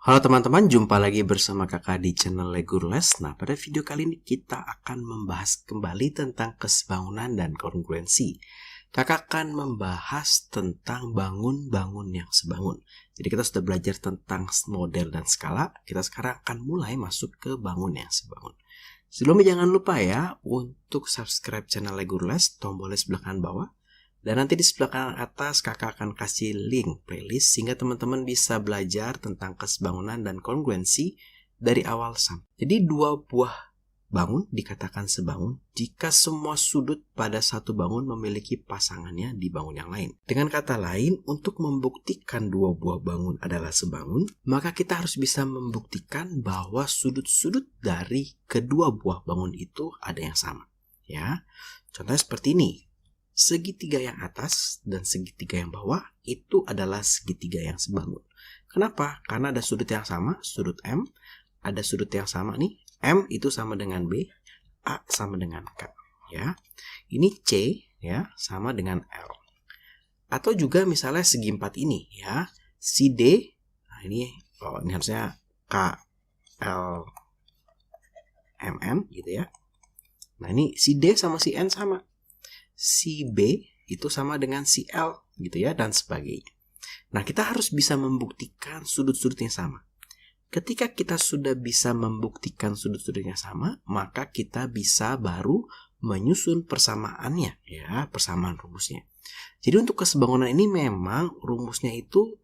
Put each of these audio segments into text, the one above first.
Halo teman-teman, jumpa lagi bersama kakak di channel Legurles. Nah, pada video kali ini kita akan membahas kembali tentang kesebangunan dan kongruensi. Kakak akan membahas tentang bangun-bangun yang sebangun. Jadi kita sudah belajar tentang model dan skala. Kita sekarang akan mulai masuk ke bangun yang sebangun. Sebelumnya jangan lupa ya untuk subscribe channel Legurles, tombolnya sebelah kanan bawah. Dan nanti di sebelah kanan atas kakak akan kasih link playlist sehingga teman-teman bisa belajar tentang kesebangunan dan kongruensi dari awal sampai. Jadi dua buah bangun dikatakan sebangun jika semua sudut pada satu bangun memiliki pasangannya di bangun yang lain. Dengan kata lain, untuk membuktikan dua buah bangun adalah sebangun, maka kita harus bisa membuktikan bahwa sudut-sudut dari kedua buah bangun itu ada yang sama. Ya, contohnya seperti ini. Segitiga yang atas dan segitiga yang bawah itu adalah segitiga yang sebangun. Kenapa? Karena ada sudut yang sama, sudut M. Ada sudut yang sama nih, M itu sama dengan B, A sama dengan K. Ya, ini C ya sama dengan L. Atau juga misalnya segi empat ini ya, si D. Nah ini harusnya K L M N gitu ya. Nah ini si D sama si N sama. Si B itu sama dengan si L gitu ya, dan sebagainya. Nah, kita harus bisa membuktikan sudut-sudutnya sama. Ketika kita sudah bisa membuktikan sudut-sudutnya sama, maka kita bisa baru menyusun persamaannya ya, persamaan rumusnya. Jadi untuk kesebangunan ini memang rumusnya itu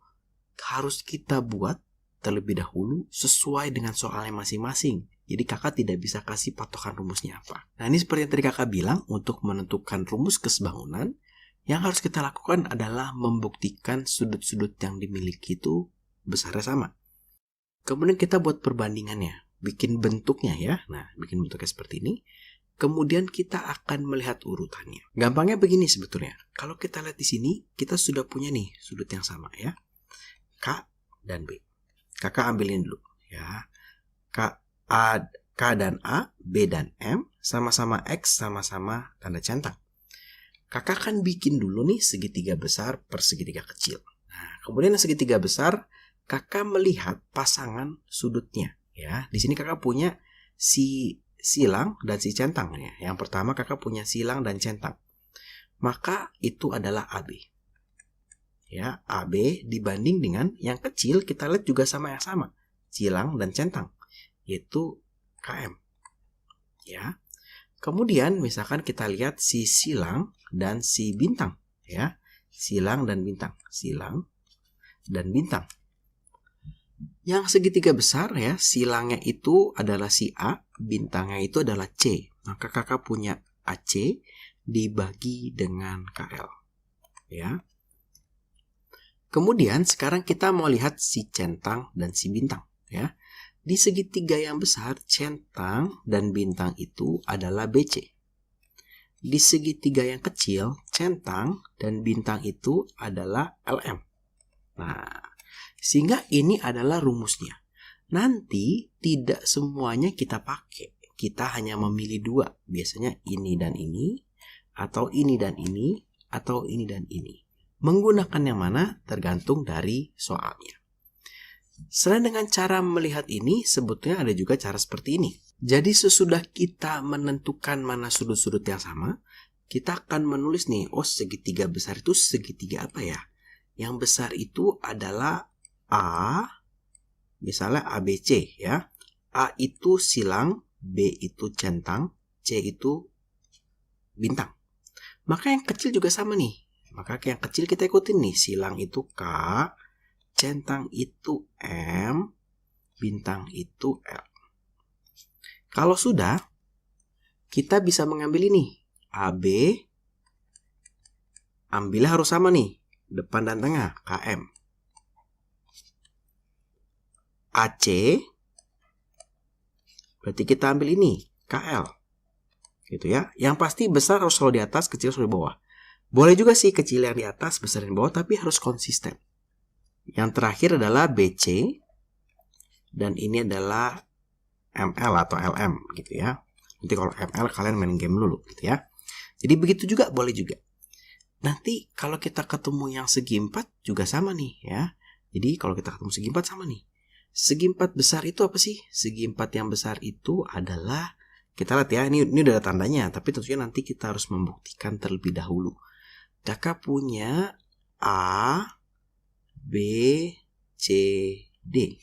harus kita buat terlebih dahulu sesuai dengan soalnya masing-masing. Jadi kakak tidak bisa kasih patokan rumusnya apa. Nah ini seperti yang tadi kakak bilang, untuk menentukan rumus kesebangunan, yang harus kita lakukan adalah membuktikan sudut-sudut yang dimiliki itu besarnya sama. Kemudian kita buat perbandingannya, bikin bentuknya ya. Nah, bikin bentuknya seperti ini. Kemudian kita akan melihat urutannya. Gampangnya begini sebetulnya. Kalau kita lihat di sini, kita sudah punya nih sudut yang sama ya. K dan B. Kakak ambilin dulu ya. K dan A, B dan M, sama-sama X, sama-sama tanda centang. Kakak akan bikin dulu nih segitiga besar per segitiga kecil. Nah, kemudian yang segitiga besar, kakak melihat pasangan sudutnya. Ya, di sini kakak punya si silang dan si centang. Ya. Yang pertama kakak punya silang dan centang. Maka itu adalah AB. Ya, AB dibanding dengan yang kecil, kita lihat juga sama yang sama. Silang dan centang. Yaitu KM. Ya. Kemudian misalkan kita lihat si silang dan si bintang ya. Silang dan bintang, silang dan bintang. Yang segitiga besar ya, silangnya itu adalah si A, bintangnya itu adalah C. Maka kakak punya AC dibagi dengan KL. Ya. Kemudian sekarang kita mau lihat si centang dan si bintang ya. Di segitiga yang besar, centang dan bintang itu adalah BC. Di segitiga yang kecil, centang dan bintang itu adalah LM. Nah, sehingga ini adalah rumusnya. Nanti tidak semuanya kita pakai. Kita hanya memilih dua. Biasanya ini dan ini, atau ini dan ini, atau ini dan ini. Menggunakan yang mana tergantung dari soalnya. Selain dengan cara melihat ini, sebetulnya ada juga cara seperti ini. Jadi sesudah kita menentukan mana sudut-sudut yang sama, kita akan menulis nih, oh segitiga besar itu segitiga apa ya? Yang besar itu adalah A, misalnya ABC ya. A itu silang, B itu centang, C itu bintang. Maka yang kecil juga sama nih. Maka yang kecil kita ikutin nih, silang itu K, centang itu M, bintang itu L. Kalau sudah, kita bisa mengambil ini. AB, ambilnya harus sama nih. Depan dan tengah, KM. AC, berarti kita ambil ini, KL. Gitu ya. Yang pasti besar harus selalu di atas, kecil selalu di bawah. Boleh juga sih kecil yang di atas, besar yang di bawah, tapi harus konsisten. Yang terakhir adalah BC dan ini adalah ML atau LM gitu ya. Nanti kalau ML kalian main game dulu gitu ya. Jadi begitu juga boleh juga. Nanti kalau kita ketemu yang segi 4 juga sama nih ya. Jadi kalau kita ketemu segi 4 sama nih. Segi 4 besar itu apa sih? Segi 4 yang besar itu adalah, kita lihat ya, ini udah ada tandanya, tapi tentunya nanti kita harus membuktikan terlebih dahulu. Kakak punya A, B, C, D.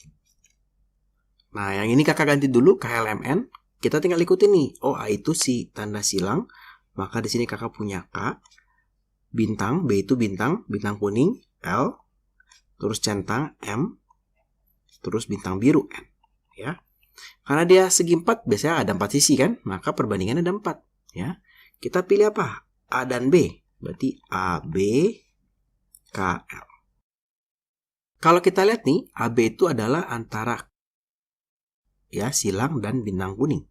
Nah, yang ini kakak ganti dulu KLMN. Kita tinggal ikutin nih. Oh, A itu si tanda silang. Maka di sini kakak punya K, bintang, B itu bintang kuning, L, terus centang M, terus bintang biru N, ya. Karena dia segi 4, biasanya ada 4 sisi kan, maka perbandingannya ada 4, ya. Kita pilih apa? A dan B. Berarti A, B, K, L. Kalau kita lihat nih, AB itu adalah antara ya silang dan bintang kuning.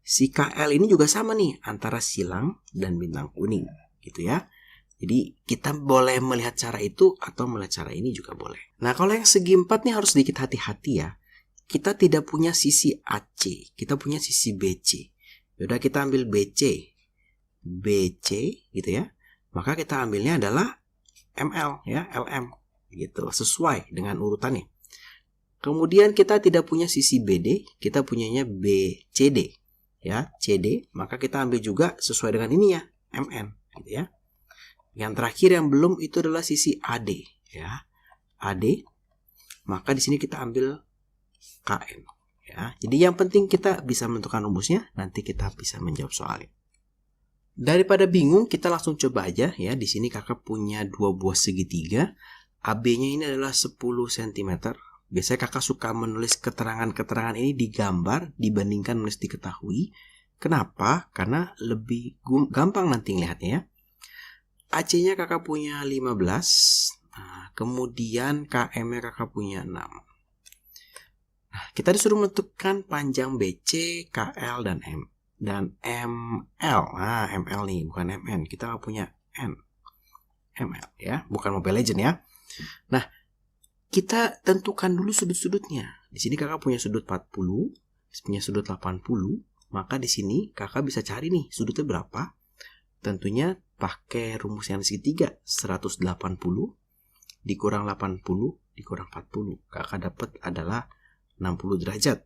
Si KL ini juga sama nih, antara silang dan bintang kuning, gitu ya. Jadi kita boleh melihat cara itu atau melihat cara ini juga boleh. Nah, kalau yang segi 4 nih harus sedikit hati-hati ya. Kita tidak punya sisi AC, kita punya sisi BC. Yaudah kita ambil BC, gitu ya. Maka kita ambilnya adalah ML ya, LM gitu, sesuai dengan urutannya. Kemudian kita tidak punya sisi BD, kita punyanya BCD ya, CD, maka kita ambil juga sesuai dengan ini ya, MN gitu ya. Yang terakhir yang belum itu adalah sisi AD ya. AD, maka di sini kita ambil KN ya. Jadi yang penting kita bisa menentukan rumusnya, nanti kita bisa menjawab soalnya. Daripada bingung, kita langsung coba aja ya. Di sini kakak punya 2 buah segitiga. AB-nya ini adalah 10 cm. Biasanya kakak suka menulis keterangan-keterangan ini di gambar dibandingkan menulis diketahui. Kenapa? Karena lebih gampang nanti ngelihatnya ya. AC-nya kakak punya 15. Nah, kemudian KM-nya kakak punya 6. Nah, kita disuruh menentukan panjang BC, KL, dan M. Dan ML. Nah, ML nih, bukan MN. Kita nggak punya N. ML ya, bukan Mobile Legend ya. Nah, kita tentukan dulu sudut-sudutnya. Di sini kakak punya sudut 40, punya sudut 80, maka di sini kakak bisa cari nih sudutnya berapa. Tentunya pakai rumus yang segitiga, 180 dikurang 80 dikurang 40. Kakak dapat adalah 60 derajat.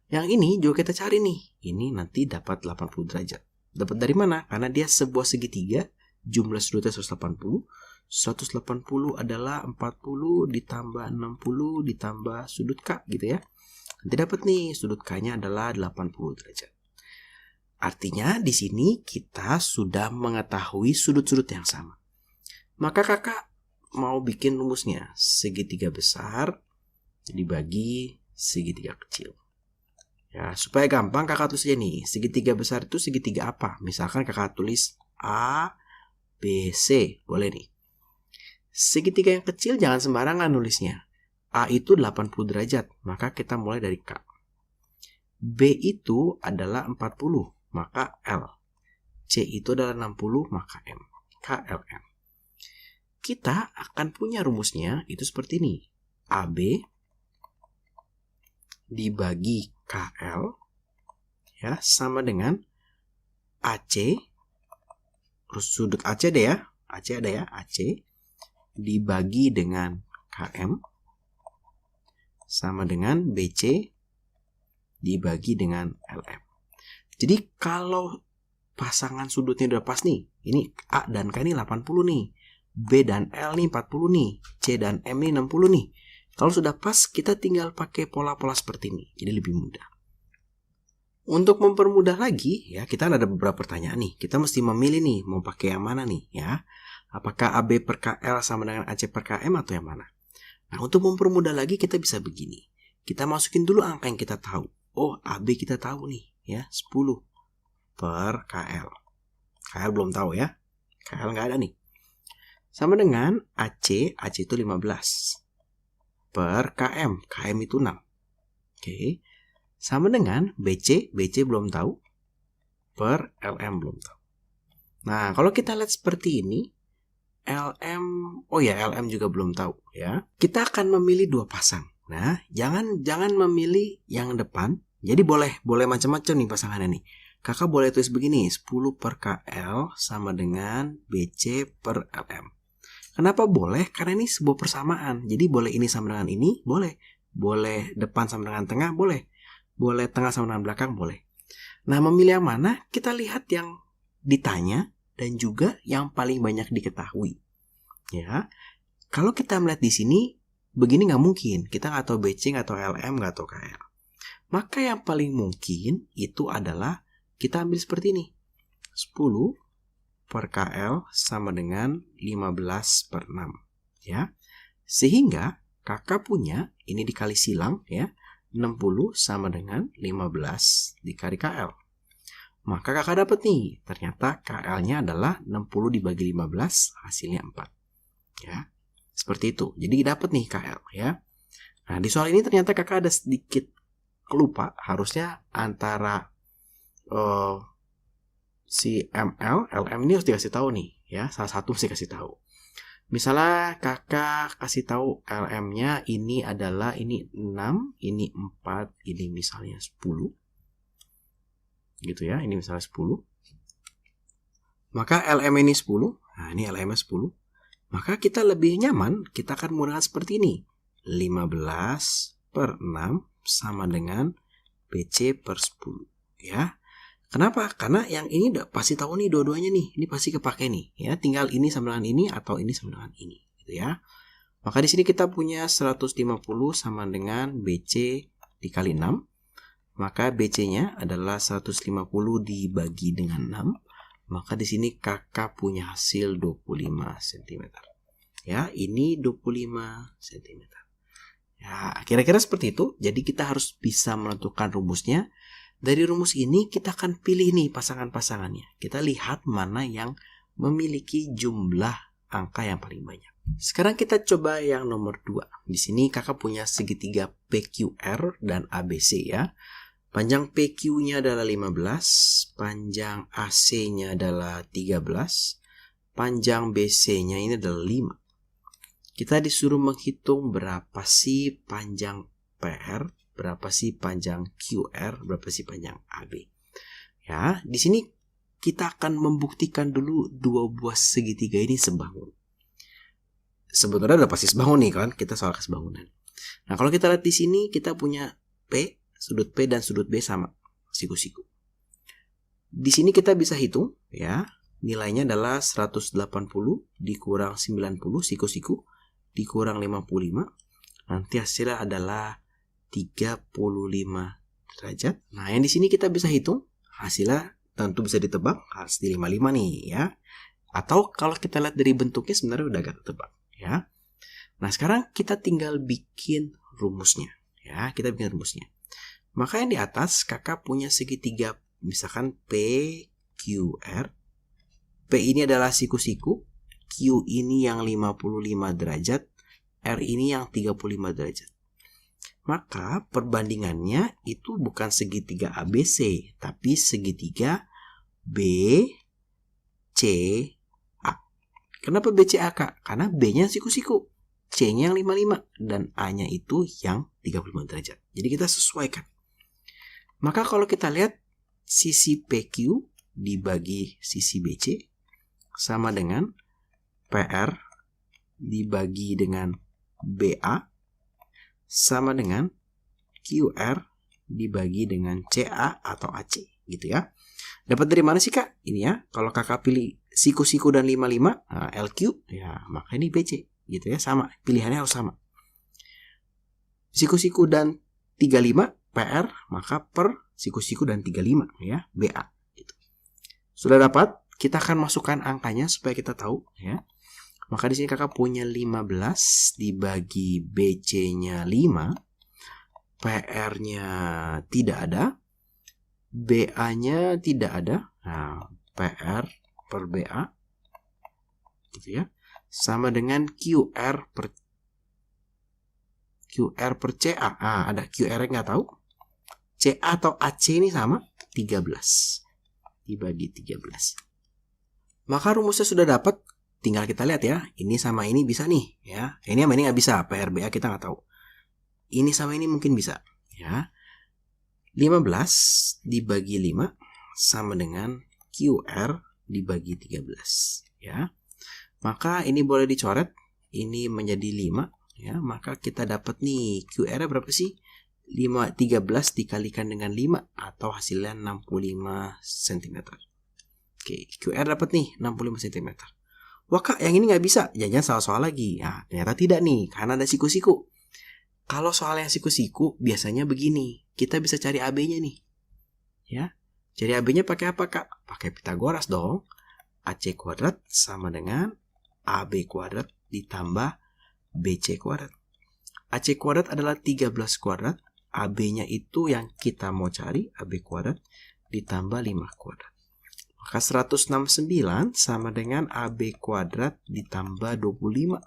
Yang ini juga kita cari nih. Ini nanti dapat 80 derajat. Dapat dari mana? Karena dia sebuah segitiga, jumlah sudutnya 180. 180 adalah 40 ditambah 60 ditambah sudut K gitu ya. Nanti dapat nih sudut K-nya adalah 80 derajat. Artinya di sini kita sudah mengetahui sudut-sudut yang sama. Maka kakak mau bikin rumusnya. Segitiga besar dibagi segitiga kecil. Ya, supaya gampang kakak tulis aja nih. Segitiga besar itu segitiga apa? Misalkan kakak tulis A, B, C. Boleh nih. Segitiga yang kecil jangan sembarangan nulisnya. A itu 80 derajat, maka kita mulai dari K. B itu adalah 40, maka L. C itu adalah 60, maka M. KLM. Kita akan punya rumusnya itu seperti ini. AB dibagi KL ya sama dengan AC. Terus sudut AC ada ya. AC ada ya, AC dibagi dengan KM sama dengan BC dibagi dengan LM. Jadi kalau pasangan sudutnya udah pas nih, ini A dan K ini 80 nih, B dan L nih 40 nih, C dan M ini 60 nih. Kalau sudah pas, kita tinggal pakai pola-pola seperti ini, jadi lebih mudah. Untuk mempermudah lagi, ya kita ada beberapa pertanyaan nih. Kita mesti memilih nih, mau pakai yang mana nih, ya. Apakah AB per KL sama dengan AC per KM atau yang mana? Nah, untuk mempermudah lagi kita bisa begini. Kita masukin dulu angka yang kita tahu. Oh, AB kita tahu nih, ya, 10 per KL. KL belum tahu ya. KL nggak ada nih. Sama dengan AC itu 15 per KM. KM itu 6. Oke. Sama dengan BC belum tahu, per LM belum tahu. Nah, kalau kita lihat seperti ini, LM juga belum tahu ya. Kita akan memilih 2 pasang. Nah, jangan memilih yang depan. Jadi boleh macam-macam nih pasangannya nih. Kakak boleh tulis begini, 10 per KL sama dengan BC per LM. Kenapa boleh? Karena ini sebuah persamaan. Jadi boleh ini sama dengan ini, boleh. boleh depan sama dengan tengah, boleh. Boleh tengah sama dengan belakang, boleh. Nah, memilih yang mana? Kita lihat yang ditanya dan juga yang paling banyak diketahui. Ya, kalau kita melihat di sini, begini nggak mungkin. Kita nggak tahu BC, nggak tahu LM, nggak tahu KL. Maka yang paling mungkin itu adalah kita ambil seperti ini. 10 per KL sama dengan 15 per 6. Ya. Sehingga kakak punya, ini dikali silang ya, 60 sama dengan 15 dikali KL. Maka kakak dapat nih, ternyata KL-nya adalah 60 dibagi 15, hasilnya 4. Ya. Seperti itu. Jadi dapat nih KL ya. Nah, di soal ini ternyata kakak ada sedikit kelupa. Harusnya antara si ML, LM ini harus dikasih tahu nih ya. Salah satu mesti kasih tahu. Misalnya kakak kasih tahu LM-nya ini adalah ini 6, ini 4, ini misalnya 10. Gitu ya, ini misalnya 10. Maka LM ini 10. Nah, ini LM-nya 10. Maka kita lebih nyaman, kita akan menggunakan seperti ini. 15 per 6 sama dengan BC per 10. Ya. Kenapa? Karena yang ini udah pasti tahu nih dua-duanya nih. Ini pasti kepake nih. Ya, tinggal ini sama dengan ini atau ini sama dengan ini. Gitu ya. Maka di sini kita punya 150 sama dengan BC dikali 6. Maka BC-nya adalah 150 dibagi dengan 6. Maka di sini kakak punya hasil 25 cm. Ya, ini 25 cm. Ya, kira-kira seperti itu. Jadi kita harus bisa menentukan rumusnya. Dari rumus ini kita akan pilih nih pasangan-pasangannya. Kita lihat mana yang memiliki jumlah angka yang paling banyak. Sekarang kita coba yang nomor 2. Di sini kakak punya segitiga PQR dan ABC ya. Panjang PQ-nya adalah 15, panjang AC-nya adalah 13, panjang BC-nya ini adalah 5. Kita disuruh menghitung berapa sih panjang PR, berapa sih panjang QR, berapa sih panjang AB. Ya, di sini kita akan membuktikan dulu dua buah segitiga ini sebangun. Sebetulnya udah pasti sebangun nih kan, kita soal kesebangunan. Nah, kalau kita lihat di sini kita punya P, sudut P dan sudut B sama, siku-siku. Di sini kita bisa hitung ya, nilainya adalah 180 dikurang 90 siku-siku dikurang 55. Nanti hasilnya adalah 35 derajat. Nah, yang di sini kita bisa hitung hasilnya tentu bisa ditebak, harus di 55 nih ya. Atau kalau kita lihat dari bentuknya sebenarnya udah agak ketebak ya. Nah, sekarang kita tinggal bikin rumusnya ya, kita bikin rumusnya. Maka yang di atas kakak punya segitiga misalkan PQR. P ini adalah siku-siku, Q ini yang 55 derajat, R ini yang 35 derajat. Maka perbandingannya itu bukan segitiga ABC, tapi segitiga BCA. Kenapa BCA, Kak? Karena B-nya siku-siku, C-nya yang 55, dan A-nya itu yang 35 derajat. Jadi kita sesuaikan. Maka kalau kita lihat sisi PQ dibagi sisi BC sama dengan PR dibagi dengan BA sama dengan QR dibagi dengan CA atau AC gitu ya. Dapat dari mana sih Kak? Ini ya, kalau kakak pilih siku-siku dan 55 LQ ya, maka ini BC gitu ya, sama, pilihannya harus sama. Siku-siku dan 35 PR, maka per siku-siku dan 35 ya, BA gitu. Sudah dapat, kita akan masukkan angkanya supaya kita tahu ya. Maka di sini kakak punya 15 dibagi BC-nya 5, PR-nya tidak ada, BA-nya tidak ada. Nah, PR per BA gitu ya. Sama dengan QR per CA. Ah, ada QR-nya nggak tahu. CA atau AC ini sama 13 dibagi 13. Maka rumusnya sudah dapat, tinggal kita lihat ya. Ini sama ini bisa nih ya. Ini sama ini nggak bisa, PRBA kita nggak tahu. Ini sama ini mungkin bisa ya. 15 dibagi 5 sama dengan QR dibagi 13 ya. Maka ini boleh dicoret, ini menjadi 5, ya, maka kita dapat nih QR-nya berapa sih? 13 dikalikan dengan 5 atau hasilnya 65 cm. Oke, QR dapat nih 65 cm. Wah kak, yang ini nggak bisa, jangan salah soal lagi. Nah, ternyata tidak nih, karena ada siku-siku. Kalau soal yang siku-siku, biasanya begini, kita bisa cari AB-nya nih. Ya, cari AB-nya pakai apa kak? Pakai Pitagoras dong. AC kuadrat sama dengan AB kuadrat ditambah BC kuadrat. AC kuadrat adalah 13 kuadrat, AB-nya itu yang kita mau cari, AB kuadrat ditambah 5 kuadrat. Maka 169 sama dengan AB kuadrat ditambah 25.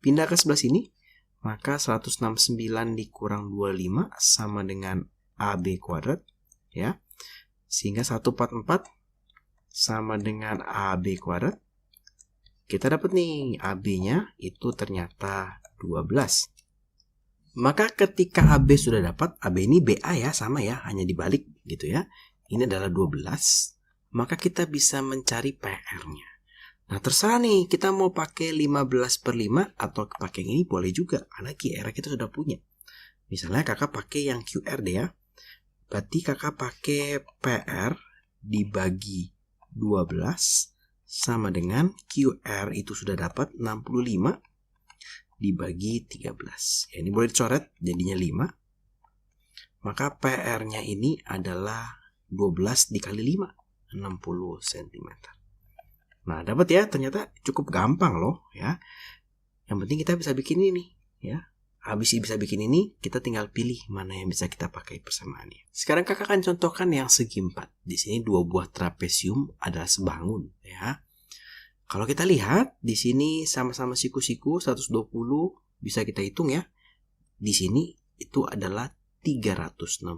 Pindah ke sebelah sini, maka 169 dikurang 25 sama dengan AB kuadrat, ya. Sehingga 144 sama dengan AB kuadrat. Kita dapat nih, AB-nya itu ternyata 12. Maka ketika AB sudah dapat, AB ini BA ya, sama ya, hanya dibalik gitu ya. Ini adalah 12. Maka kita bisa mencari PR-nya. Nah, terserah nih, kita mau pakai 15/5 atau pakai yang ini boleh juga, karena QR kita sudah punya. Misalnya kakak pakai yang QR deh ya. Berarti kakak pakai PR dibagi 12 sama dengan QR itu sudah dapat 65 dibagi 13. Ya, ini boleh dicoret, jadinya 5. Maka PR-nya ini adalah 12 dikali 5. 60 cm. Nah, dapat ya, ternyata cukup gampang loh ya. Yang penting kita bisa bikin ini ya. Habis bisa bikin ini, kita tinggal pilih mana yang bisa kita pakai persamaannya. Sekarang kakak akan contohkan yang segi 4. Di sini 2 buah trapesium adalah sebangun ya. Kalau kita lihat di sini sama-sama siku-siku 120 bisa kita hitung ya. Di sini itu adalah 360.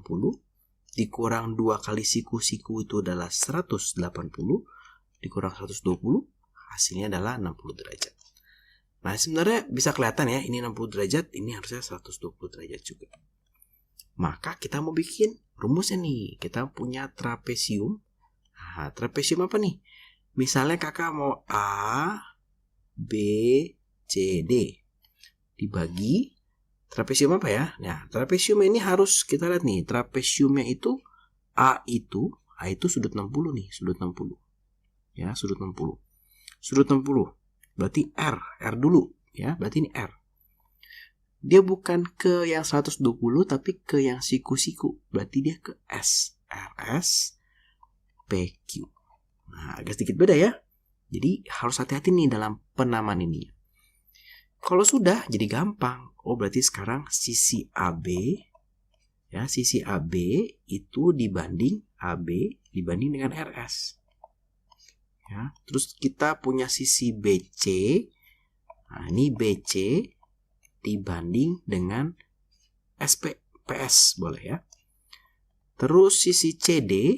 Dikurang 2 kali siku-siku itu adalah 180, dikurang 120, hasilnya adalah 60 derajat. Nah, sebenarnya bisa kelihatan ya, ini 60 derajat, ini harusnya 120 derajat juga. Maka kita mau bikin rumusnya nih, kita punya trapesium. Nah, trapesium apa nih? Misalnya kakak mau A, B, C, D. Dibagi trapesium apa ya? Nah, trapesium ini harus kita lihat nih. Trapesiumnya itu A itu sudut 60 nih, sudut 60. Ya, sudut 60. Sudut 60. Berarti R dulu, ya. Berarti ini R. Dia bukan ke yang 120 tapi ke yang siku-siku. Berarti dia ke S. RS PQ. Nah, agak sedikit beda ya. Jadi harus hati-hati nih dalam penamaan ini. Kalau sudah jadi gampang. Oh, berarti sekarang sisi AB ya, sisi AB itu dibanding AB dibanding dengan RS. Ya, terus kita punya sisi BC. Nah, ini BC dibanding dengan SP PS boleh ya. Terus sisi CD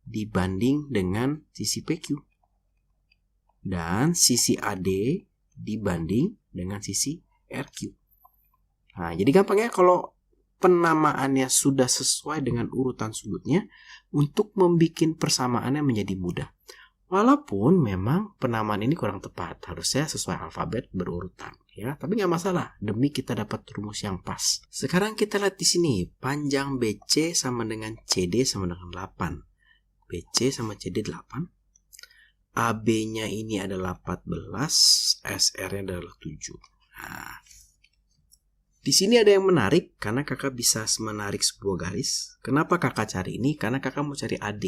dibanding dengan sisi PQ. Dan sisi AD dibanding dengan sisi RQ. Nah, jadi gampang ya kalau penamaannya sudah sesuai dengan urutan sudutnya, untuk membuat persamaannya menjadi mudah. Walaupun memang penamaan ini kurang tepat, harusnya sesuai alfabet berurutan, ya. Tapi nggak masalah, demi kita dapat rumus yang pas. Sekarang kita lihat di sini, panjang BC sama dengan CD sama dengan 8. BC sama CD 8. AB-nya ini adalah 14, SR-nya adalah 7. Nah, di sini ada yang menarik karena kakak bisa menarik sebuah garis. Kenapa kakak cari ini? Karena kakak mau cari AD.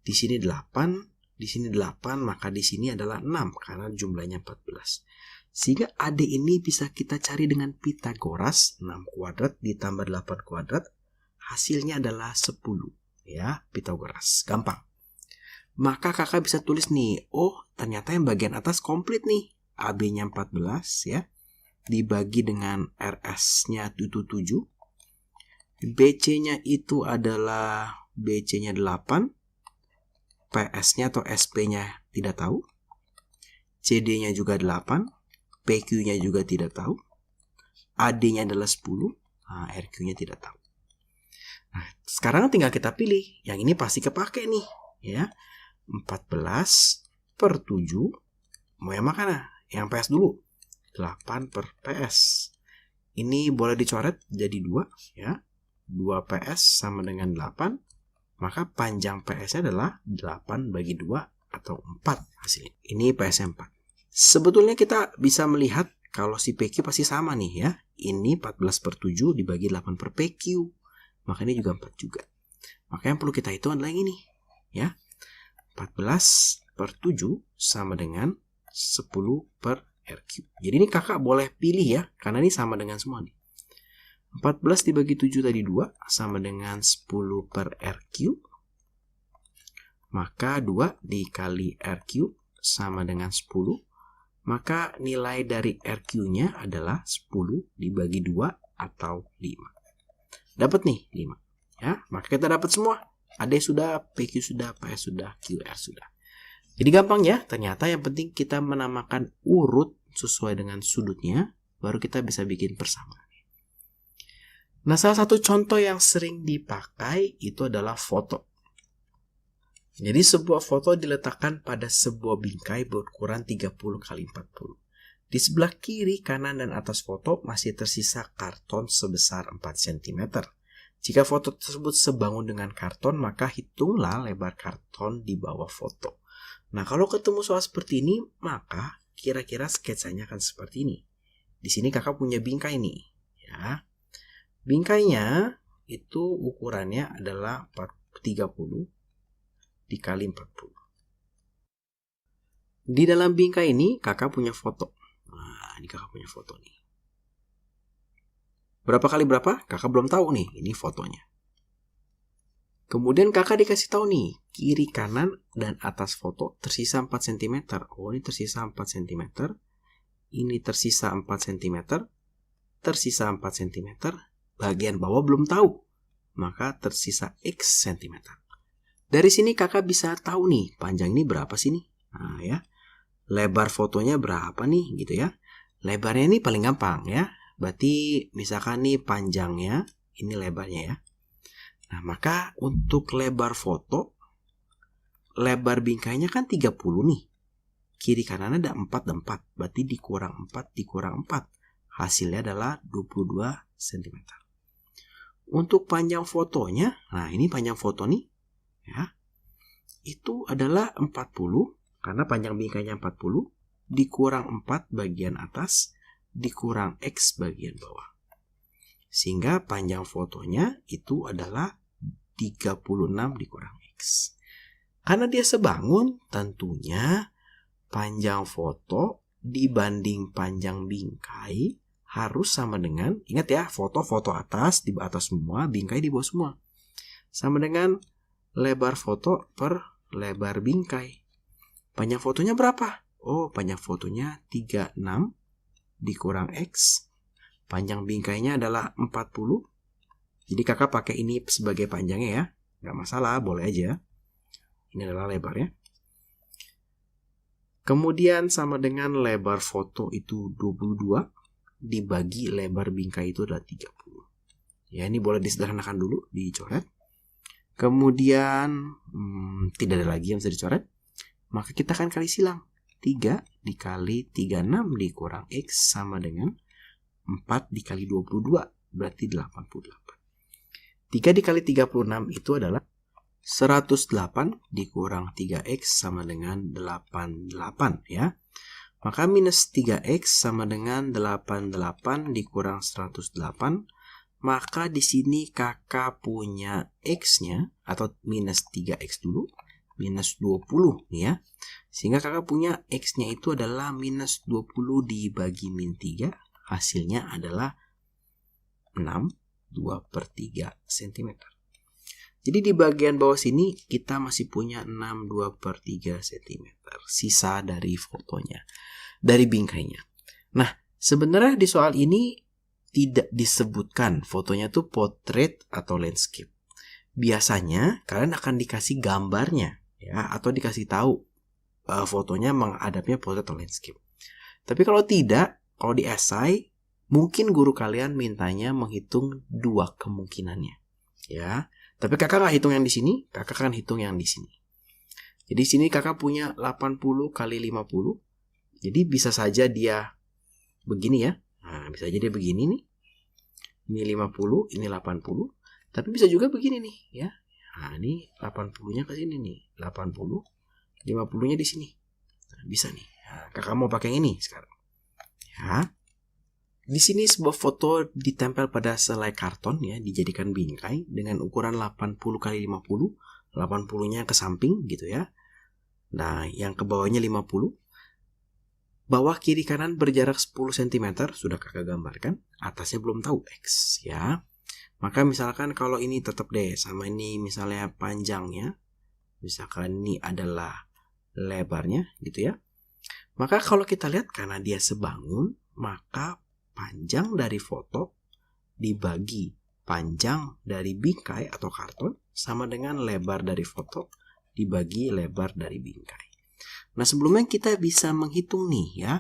Di sini 8, di sini 8, maka di sini adalah 6 karena jumlahnya 14. Sehingga AD ini bisa kita cari dengan Pitagoras, 6 kuadrat ditambah 8 kuadrat, hasilnya adalah 10. Ya, Pitagoras. Gampang. Maka kakak bisa tulis nih, oh ternyata yang bagian atas komplit nih. AB-nya 14 ya. Dibagi dengan RS-nya itu 7. BC-nya itu adalah BC-nya 8. PS-nya atau SP-nya tidak tahu. CD-nya juga 8. PQ-nya juga tidak tahu. AD-nya adalah 10. Nah, RQ-nya tidak tahu. Nah, sekarang tinggal kita pilih. Yang ini pasti kepake nih, ya. 14/7. Mau yang mana? Yang PS dulu. 8 per PS. Ini boleh dicoret jadi 2 ya. 2 PS sama dengan 8. Maka panjang PS-nya adalah 8 bagi 2 atau 4 hasilnya. Ini PS-nya 4. Sebetulnya kita bisa melihat kalau si PQ pasti sama nih ya. Ini 14 per 7 dibagi 8 per PQ. Maka ini juga 4 juga. Maka yang perlu kita hitung adalah ini ya. 14 per 7 sama dengan 10 per RQ. Jadi ini kakak boleh pilih ya, karena ini sama dengan semua nih. 14 dibagi 7 tadi 2 sama dengan 10 per RQ. Maka 2 dikali RQ sama dengan 10. Maka nilai dari RQ-nya adalah 10 dibagi 2 atau 5. Dapat nih 5. Ya, maka kita dapat semua. AD sudah, PQ sudah, PS sudah, QR sudah. Jadi gampang ya, ternyata yang penting kita menamakan urut sesuai dengan sudutnya, baru kita bisa bikin persamaan. Nah, salah satu contoh yang sering dipakai itu adalah foto. Jadi sebuah foto diletakkan pada sebuah bingkai berukuran 30 x 40. Di sebelah kiri, kanan, dan atas foto masih tersisa karton sebesar 4 cm. Jika foto tersebut sebangun dengan karton, maka hitunglah lebar karton di bawah foto. Nah, kalau ketemu soal seperti ini, maka kira-kira sketsanya akan seperti ini. Di sini kakak punya bingkai nih, ya. Bingkainya itu ukurannya adalah 30 dikali 40. Di dalam bingkai ini kakak punya foto. Nah, ini kakak punya foto nih. Berapa kali berapa? Kakak belum tahu nih, ini fotonya. Kemudian kakak dikasih tahu nih, kiri, kanan, dan atas foto tersisa 4 cm. Oh, ini tersisa 4 cm. Ini tersisa 4 cm. Tersisa 4 cm. Bagian bawah belum tahu. Maka tersisa X cm. Dari sini kakak bisa tahu nih, panjang ini berapa sih nih? Nah ya, lebar fotonya berapa nih gitu ya. Lebarnya ini paling gampang ya. Berarti misalkan nih panjangnya, ini lebarnya ya. Nah, maka untuk lebar foto, lebar bingkainya kan 30 nih. Kiri kanan ada 4 dan 4. Berarti dikurang 4 dikurang 4. Hasilnya adalah 22 cm. Untuk panjang fotonya, nah ini panjang foto nih, ya. Itu adalah 40, karena panjang bingkainya 40, dikurang 4 bagian atas, dikurang X bagian bawah. Sehingga panjang fotonya itu adalah 36 dikurang X. Karena dia sebangun, tentunya panjang foto dibanding panjang bingkai harus sama dengan, ingat ya, foto atas, di atas semua, bingkai di bawah semua. Sama dengan lebar foto per lebar bingkai. Panjang fotonya berapa? Oh, panjang fotonya 36 dikurang X. Panjang bingkainya adalah 40. Jadi kakak pakai ini sebagai panjangnya ya. Nggak masalah, boleh aja. Ini adalah lebarnya. Kemudian sama dengan lebar foto itu 22 dibagi lebar bingkai itu adalah 30. Ya, ini boleh disederhanakan dulu, dicoret. Kemudian tidak ada lagi yang bisa dicoret. Maka kita akan kali silang. 3 dikali 36 dikurang X sama dengan 4 dikali 22, berarti 88. 3 dikali 36 itu adalah 108 dikurang 3X sama dengan 88 ya. Maka minus 3X sama dengan 88 dikurang 108. Maka di sini kakak punya X-nya atau minus 3X dulu. Minus 20 nih ya. Sehingga kakak punya X-nya itu adalah minus 20 dibagi min 3. Hasilnya adalah 6, 2 per 3 cm. Jadi di bagian bawah sini kita masih punya 6, 2 per 3 cm. Sisa dari fotonya, dari bingkainya. Nah, sebenarnya di soal ini tidak disebutkan fotonya tuh portrait atau landscape. Biasanya kalian akan dikasih gambarnya ya, atau dikasih tahu fotonya menghadapnya portrait atau landscape. Tapi kalau tidak, kalau di esai mungkin guru kalian mintanya menghitung dua kemungkinannya ya. Tapi kakak nggak hitung yang di sini, kakak akan hitung yang di sini. Jadi di sini kakak punya 80 kali 50. Jadi bisa saja dia begini ya. Nah, bisa jadi begini nih. Ini 50, ini 80. Tapi bisa juga begini nih ya. Nah, ini 80-nya ke sini nih. 80, 50-nya di sini. Nah, bisa nih. Nah, kakak mau pakai yang ini sekarang. Ya. Di sini sebuah foto ditempel pada selai karton ya, dijadikan bingkai dengan ukuran 80 x 50. 80-nya ke samping gitu ya. Nah, yang ke bawahnya 50. Bawah kiri kanan berjarak 10 cm, sudah kakak gambarkan. Atasnya belum tahu X ya. Maka misalkan kalau ini tetap deh sama ini misalnya panjangnya. Misalkan ini adalah lebarnya gitu ya. Maka kalau kita lihat karena dia sebangun, maka panjang dari foto dibagi panjang dari bingkai atau karton sama dengan lebar dari foto dibagi lebar dari bingkai. Nah, sebelumnya kita bisa menghitung nih ya,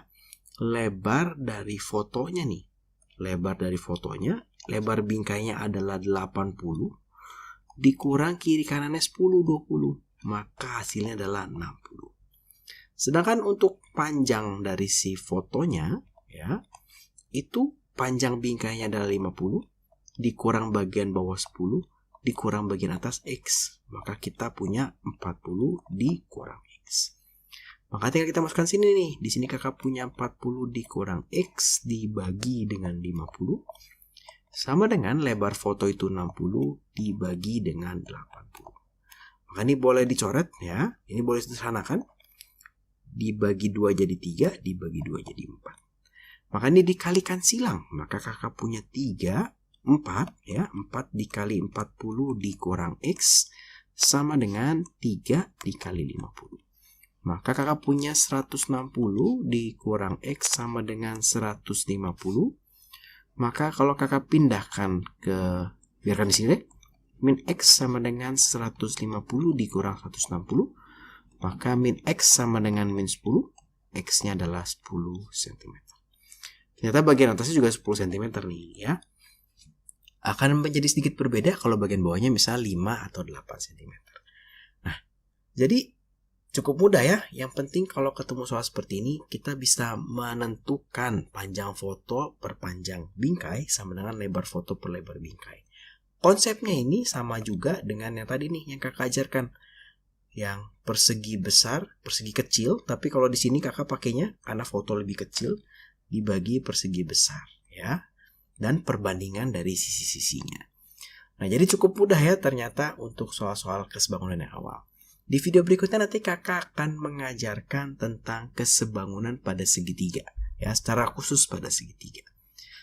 lebar dari fotonya nih. Lebar dari fotonya, lebar bingkainya adalah 80, dikurang kiri kanannya 10, 20. Maka hasilnya adalah 60. Sedangkan untuk panjang dari si fotonya, ya, itu panjang bingkainya adalah 50, dikurang bagian bawah 10, dikurang bagian atas X. Maka kita punya 40 dikurang X. Maka tinggal kita masukkan sini nih. Di sini kakak punya 40 dikurang X dibagi dengan 50. Sama dengan lebar foto itu 60 dibagi dengan 80. Maka ini boleh dicoret ya. Ini boleh disederhanakan. Dibagi 2 jadi 3, dibagi 2 jadi 4. Maka ini dikalikan silang. Maka kakak punya 3, 4 ya. 4 dikali 40 dikurang X sama dengan 3 dikali 50. Maka kakak punya 160 dikurang X sama dengan 150. Maka kalau kakak pindahkan ke, biarkan di sini deh, min X sama dengan 150 dikurang 160. Maka min X sama dengan min 10. X-nya adalah 10 cm. Ternyata bagian atasnya juga 10 cm nih ya. Akan menjadi sedikit berbeda kalau bagian bawahnya misal 5 atau 8 cm. Nah, jadi cukup mudah ya. Yang penting kalau ketemu soal seperti ini, kita bisa menentukan panjang foto per panjang bingkai sama dengan lebar foto per lebar bingkai. Konsepnya ini sama juga dengan yang tadi nih, yang kakak ajarkan. Yang persegi besar, persegi kecil, tapi kalau di sini kakak pakainya karena foto lebih kecil, dibagi persegi besar ya. Dan perbandingan dari sisi-sisinya. Nah, jadi cukup mudah ya ternyata untuk soal-soal kesebangunan yang awal. Di video berikutnya nanti kakak akan mengajarkan tentang kesebangunan pada segitiga. Ya, secara khusus pada segitiga.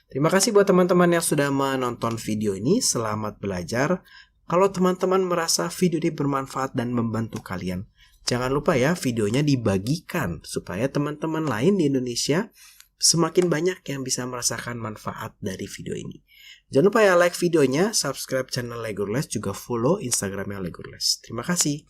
Terima kasih buat teman-teman yang sudah menonton video ini. Selamat belajar. Kalau teman-teman merasa video ini bermanfaat dan membantu kalian, jangan lupa ya videonya dibagikan supaya teman-teman lain di Indonesia semakin banyak yang bisa merasakan manfaat dari video ini. Jangan lupa ya like videonya, subscribe channel Legurles, juga follow Instagramnya Legurles. Terima kasih.